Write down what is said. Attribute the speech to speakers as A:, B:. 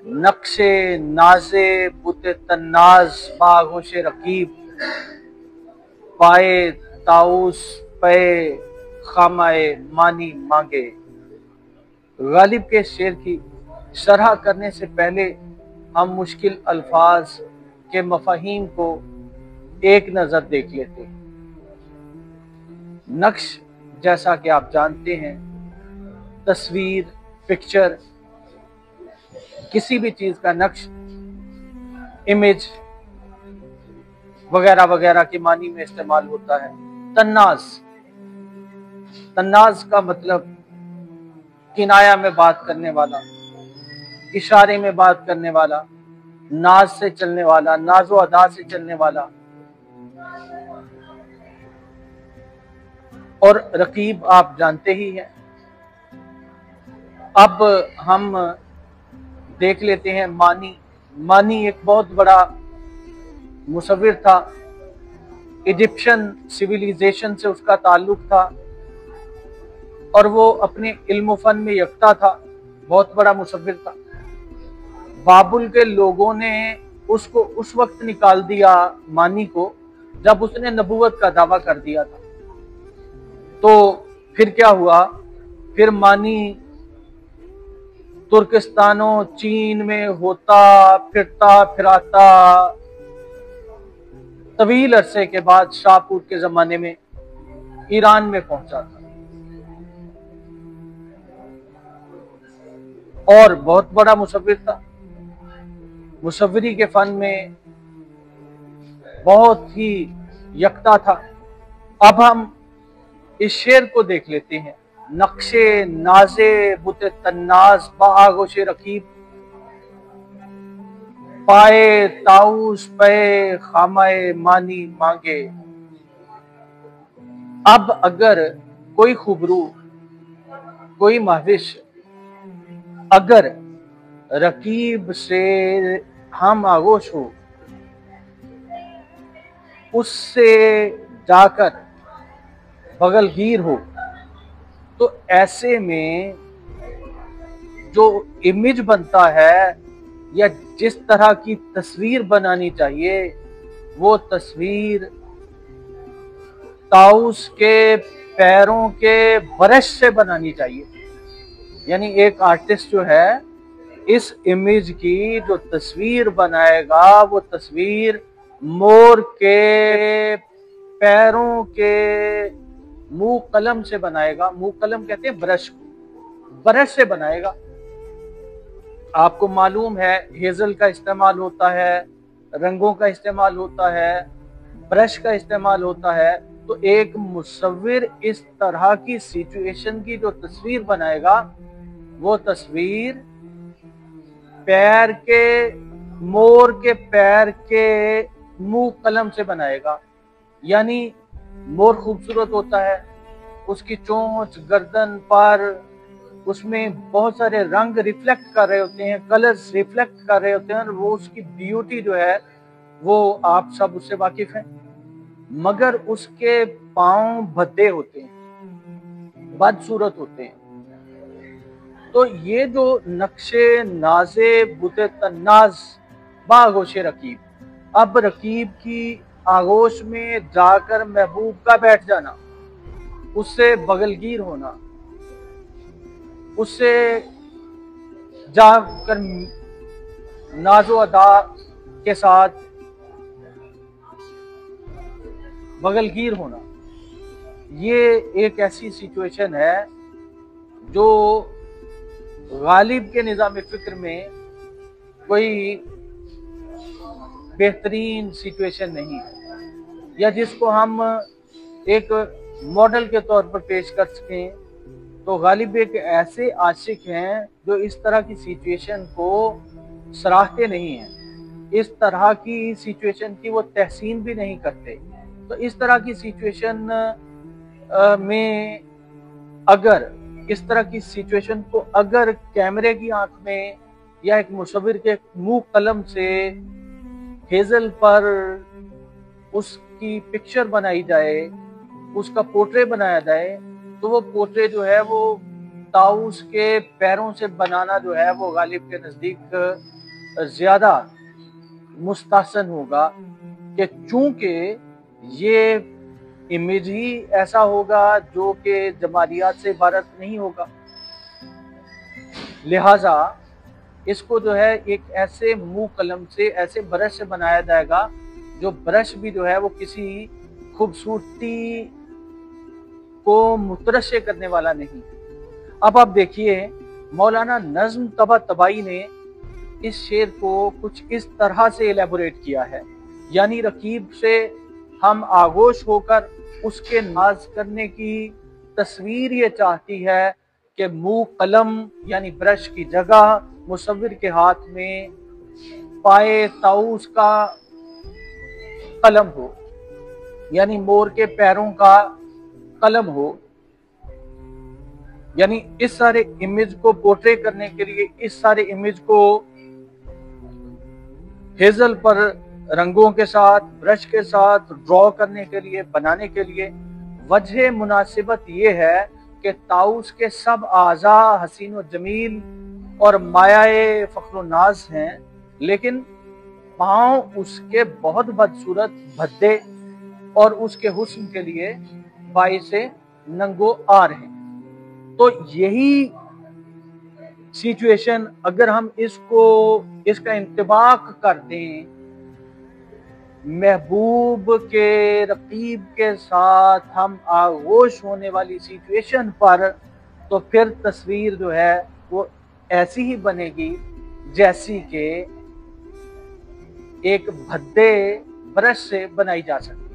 A: नक्शे नाजे बुते तन्नाज बागोश रकीब पाए ताउस पे खामाए मानी मांगे। गालिब के शेर की शरह करने से पहले हम मुश्किल अल्फाज के मफाहीम को एक नज़र देख लेते हैं। नक्श, जैसा कि आप जानते हैं, तस्वीर, पिक्चर, किसी भी चीज का नक्श, इमेज वगैरह वगैरह के मानी में इस्तेमाल होता है। तन्नाज, तन्नाज का मतलब किनाया में बात करने वाला, इशारे में बात करने वाला, नाज से चलने वाला, नाजो अदा से चलने वाला। और रकीब आप जानते ही हैं। अब हम देख लेते हैं मानी। मानी एक बहुत बड़ा मुसव्विर था, इजिप्शियन सिविलाइजेशन से उसका ताल्लुक था और वो अपने इल्म फन में यकता था, बहुत बड़ा मुसव्विर था। बाबुल के लोगों ने उसको उस वक्त निकाल दिया मानी को जब उसने नबूवत का दावा कर दिया था। तो फिर क्या हुआ, फिर मानी तुर्किस्तानों चीन में होता फिरता फिराता तवील अरसे के बाद शाहपुर के जमाने में ईरान में पहुंचा था और बहुत बड़ा मुसव्विर था। मुसव्विरी के फन में बहुत ही यकता था। अब हम इस शेर को देख लेते हैं। नक्शे नाजे बुते तन्नाज बागोश रकीब पाए ताउस पे खामाए मानी मांगे। अब अगर कोई खुबरू, कोई महविश अगर रकीब से हम आगोश हो, उससे जाकर बगलगीर हो, तो ऐसे में जो इमेज बनता है या जिस तरह की तस्वीर बनानी चाहिए, वो तस्वीर ताउस के पैरों के ब्रश से बनानी चाहिए। यानी एक आर्टिस्ट जो है, इस इमेज की जो तस्वीर बनाएगा, वो तस्वीर मोर के पैरों के मुंह कलम से बनाएगा। मुंह कलम कहते हैं ब्रश को, ब्रश से बनाएगा। आपको मालूम है हेजल का इस्तेमाल होता है, रंगों का इस्तेमाल होता है, ब्रश का इस्तेमाल होता है। तो एक मुसव्विर इस तरह की सिचुएशन की जो तस्वीर बनाएगा, वो तस्वीर पैर के, मोर के पैर के मुंह कलम से बनाएगा। यानी मोर खूबसूरत होता है, उसकी चोंच, गर्दन पर, उसमें बहुत सारे रंग रिफ्लेक्ट कर रहे होते हैं, कलर्स रिफ्लेक्ट कर रहे होते हैं, और वो उसकी ब्यूटी जो है वो आप सब उससे वाकिफ हैं। मगर उसके पांव भद्दे होते हैं, बदसूरत होते हैं। तो ये जो नक्शे नाजे बुते तन्नाज बागोश रकीब, अब रकीब की आगोश में जाकर महबूब का बैठ जाना, उससे बगलगीर होना, उससे जाकर नाजो अदा के साथ बगलगीर होना, ये एक ऐसी सिचुएशन है जो गालिब के निज़ाम फिक्र में कोई बेहतरीन सिचुएशन नहीं है, या जिसको हम एक मॉडल के तौर पर पेश कर सकें। तो गालिब एक ऐसे आशिक हैं जो इस तरह की सिचुएशन को सराहते नहीं हैं, इस तरह की सिचुएशन की वो तहसीन भी नहीं करते। तो इस तरह की सिचुएशन में अगर इस तरह की सिचुएशन को अगर कैमरे की आंख में या एक मुसव्विर के मुंह कलम से हेजल पर उसकी पिक्चर बनाई जाए, उसका पोर्ट्रे बनाया जाए, तो वो पोर्ट्रे जो है वो ताऊस के पैरों से बनाना जो है वो गालिब के नजदीक ज्यादा मुस्तहसन होगा, कि चूंकि ये इमेज ही ऐसा होगा जो कि जमालियात से इबारत नहीं होगा। लिहाजा इसको जो है एक ऐसे मुंह कलम से, ऐसे ब्रश से बनाया जाएगा जो ब्रश भी जो है वो किसी खूबसूरती को मुतरश्शे करने वाला नहीं। अब आप देखिए, मौलाना नज्म तबातबाई ने इस शेर को कुछ इस तरह से एलेबोरेट किया है, यानी रकीब से हम आगोश होकर उसके नाज करने की तस्वीर ये चाहती है कि मुंह कलम यानी ब्रश की जगह मुसव्विर के हाथ में पाए ताऊस का कलम हो, यानी मोर के पैरों का कलम हो। यानी इस सारे इमेज को पोर्ट्रे करने के लिए, इस सारे इमेज को हेजल पर रंगों के साथ, ब्रश के साथ ड्रॉ करने के लिए, बनाने के लिए वजह मुनासिबत ये है कि ताऊस के सब आज़ा हसीन व जमील और मायाए फख्र नाज हैं, लेकिन पांव उसके बहुत बदसूरत, भद्दे और उसके हुस्न के लिए बाइसे नंगो आ रहे हैं। तो यही सिचुएशन अगर हम इसका इंतबाक कर दें महबूब के रकीब के साथ हम आगोश होने वाली सिचुएशन पर, तो फिर तस्वीर जो है वो ऐसी ही बनेगी जैसी कि एक भद्दे ब्रश से बनाई जा सकती है।